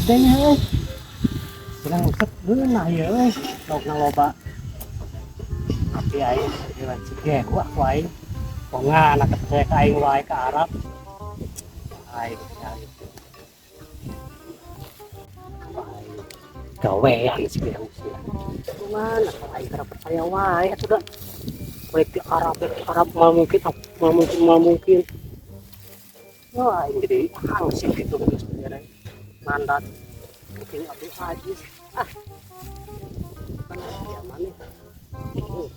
gedenya euy. Bilang usep geunah ieu euy. Dogna loba. Tapi aing geus cigewak ku aing. Ponga anak percaya ka aing wae ka Arab. Aing cari. Gawean sih yang sih. Mana aing cara percaya wae atuh da. Baik di Arab mal mungkin. Wah, ini jadi hangsip itu sebenarnya mandat mungkin Abdul Aziz kan ya mana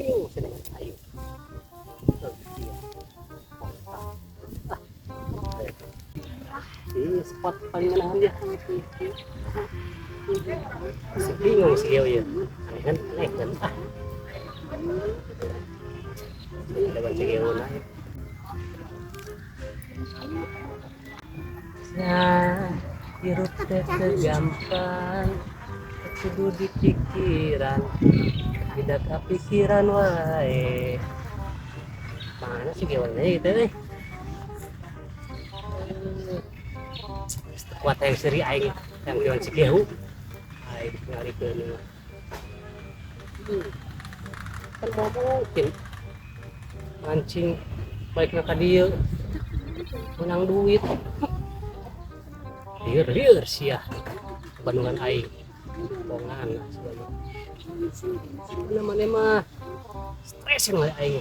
bingung sedang ayo ini spot paling menahan dia bingung sih ya kan ada banyak yang naik. Nah, hirup teh gampang, kudu di pikiran, tidak kepikiran wae. Mana sih gawannya gitu euy? Kuat yang seri aing yang gawan Cigehu. Aing ngalikeun mah. Kan mau mungkin mancing baiknya ka dieu menang duit. Dir sia Bandungan aing bongan sebenarnya mana mah stres yang aing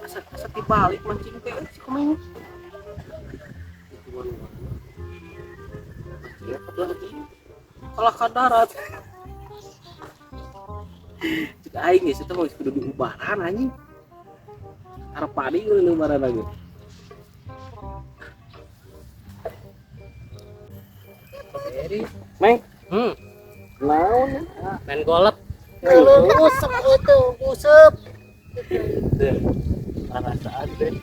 asa dibalik mancing teh si kumaha kalah ka darat cek aing geus eta mah kudu diubaran anjing arep padi kudu diubaran lagi Meng naon main golep usep itu usep panas saat deh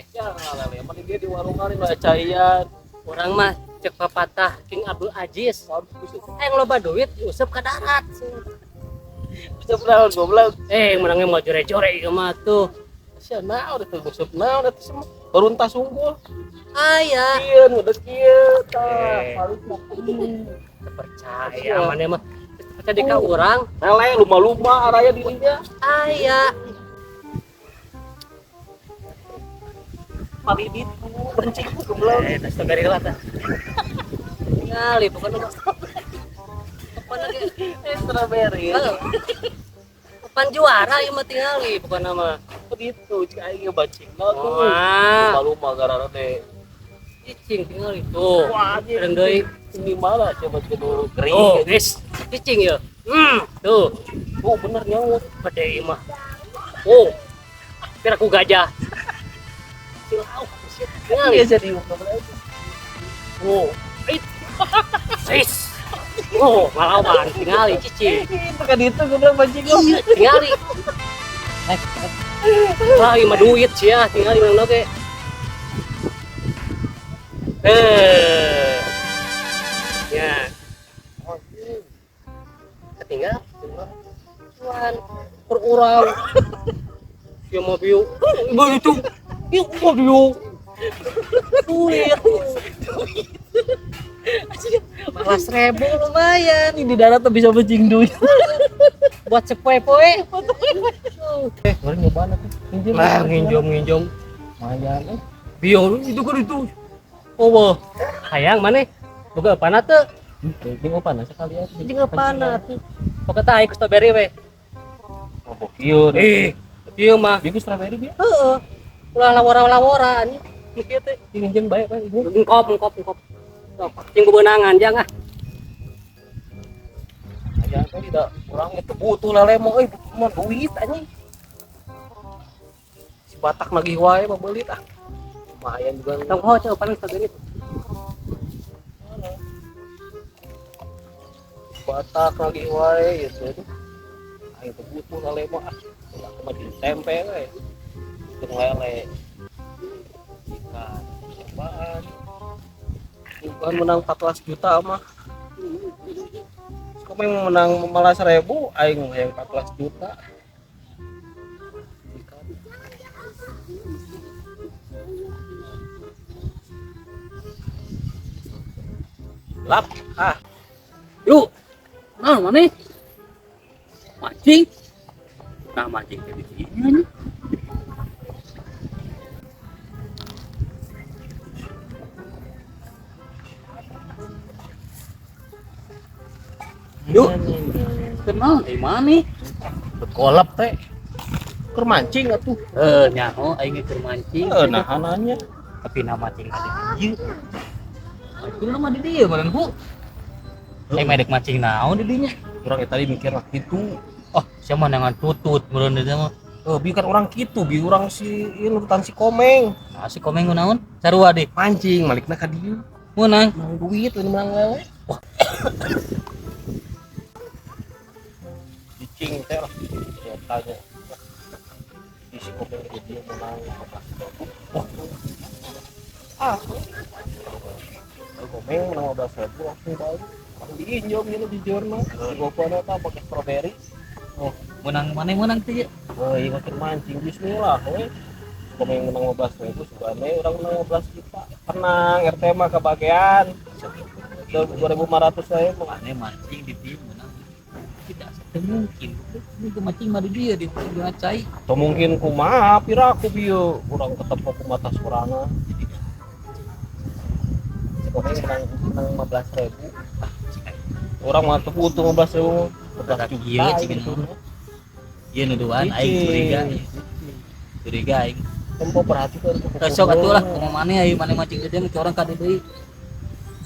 jangan lele yang penting dia di warung kali nggak cair orang mah cek pepatah King Abdul Aziz yang loba duit usep ke darat usep naon goblok menangnya mau jore-jore ieu mah tuh sia naon eta usep naon eta semua beruntas unggul aya ieu udah kieu tah harus mah percaya mane mah percaya di ka urang lele luma-luma araya dirinya aya palidit bencing goblok tas tagari lah tah ngali bukan apa lagi strawberry bukan juara ieu mah tingali bukan nama begitu cik aing bancing tuh luma-luma gara-gara teh cicing tingali tuh jeung deui ini malah coba kudu kering oh guys cicing ya tuh oh bener nyaut gede ieu mah oh kira ku gajah tinggal jadi oh sis oh ngalawan tinggali cici tekan itu gue bilang bajing tinggali wah ima duit sih ya tinggali mana oke ya ketinggal cuman per orang ya mobil itu yuk mobil duit malah 1.000 lumayan di darat tuh bisa bajing duit buat sepoe-poe mari nyoba tuh nginjom lumayan bio itu kan itu oh hayang mana boga panah teh jeung panah sekalian jeung panah tuh pokoknya aing strawberry we oh kieu ieu mah bieu strawberry bieu heeh ulah lawora-lawora anjing kieu teh jeung bae we engkop cing kebenangan jangan aja tidak orang itu butuh lele mah euy butuh duit anjing si Batak lagi wae mah beulit lumayan juga tong ho coba paling segini Batak lagi wae gitu ayo butuh lele mah cuma ditempe we jeung lele ikan cobaan bukan menang 14 juta mah Komeng menang 15.000, aing yang 14 juta. Lap, Yuk, nah mana? Mancing. Nah mancing dari sini. Yuk, kenal di mana? berkolap teh. Keur mancing atuh. Nyaho aing keur mancing. Nah ananya. Tapi nama mancing ada di dieu. Itu nama di dieu meureun Bu. Aing medek mancing naon di dinya? Urang tadi mikir lah gitu. Oh, siapa nangan tutut meureun dieu mah. Bi kan orang gitu, bi urang si urutan si Komeng. Ah, si Komeng naon? Sarua deh. Mancing malikna ka dieu. Meunang. Menang duit ini menang lewe. Wah. Cicing teh lah. Ya tanya. Si Komeng dia menang 15.000. Wah. Komeng menang 15.000 langsung balik. Diinjom gitu di jurnal. Di gopona tah pakai strawberry. Oh, menang mana menang teh ya? Iya makin mancing bismillah we. Komeng menang 15.000 subane urang menang 15 juta. Tenang RT mah kebagian. 2.500 saya mah. Aneh mancing di tim menang. Tidak mungkin. Ini mancing mah di dia di ngacai. Atau mungkin kumaha piraku bieu urang ketepok ku mata sorangan. Komeng menang 15.000. Orang mah tuh untung 15.000. Iya cing nu. Ieu nuduhan aing curiga. Curiga aing. Tempo perhatikan. Sok atuh lah kumaha maneh aing maneh mancing gede mah orang ka deui.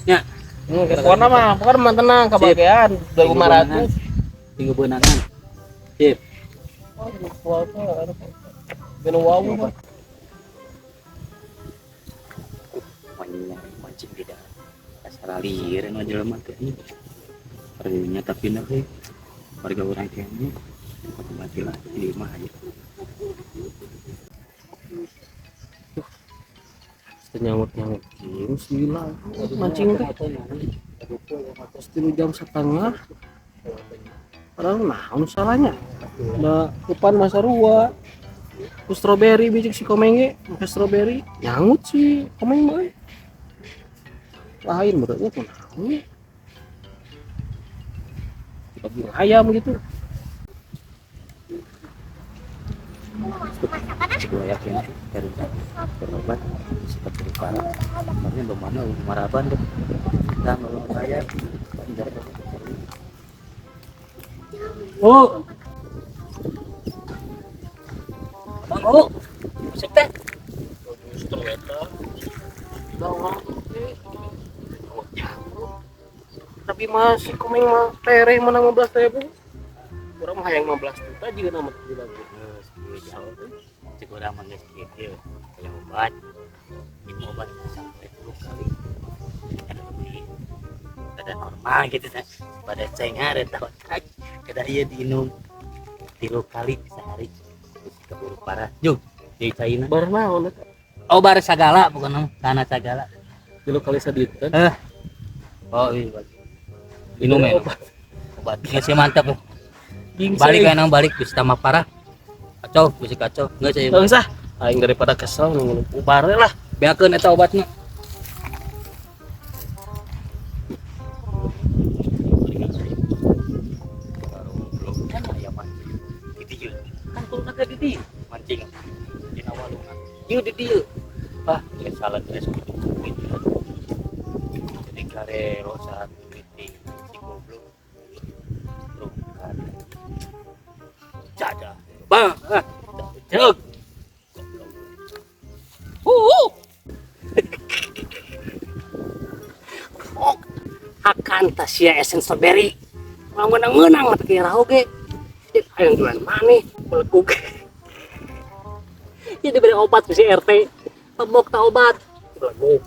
Nya. Warna mah bukan mah tenang kebagian 2.500. Tinggal benangan. Sip. Oh, kuat benu wawu mah. Mancing tidak. Asal lieur mah jelema teh. Harganya tapi nak harga orang kayaknya mati lah di mah aja. Nyamuk terus gila mancing teh terus 3 jam setengah padahal naon salahnya udah depan masa rua terus strawberry biji si Komeng ge pakai strawberry nyangut si Komeng mah lain beratnya tuh naon ayam gitu. Gue yakin dari berobat seperti parah karena bagaimana maraban deh kita belum bayar. Oh Bang masuk teh Tapi masih Komeng mah tereh menang 15.000 kurang mah hayang 15 juta juga nama tidak cek orang manggil gitu kalau obat minum obat sampai 10 kali ada normal gitu kan pada cengar atau kada iya diinum 3 kali sehari keburu parah juk di China barang naon oh bar sagala bukan karena sagala 3 kali sadit kan oh iya minum ya obat nggak mantap balik kan balik bisa tambah parah kacau bisa kacau nggak saya nggak usah aing daripada kesel minum ubar lah biarkan eta obatnya mancing di awalungan yuk di dia ah ya salah terus jadi kare rosa kritik si goblok bro jaga bang jog akan tasia esen strawberry menang mata kira oke ayo jualan mana melekuk jadi beri obat si RT pemok tak obat melekuk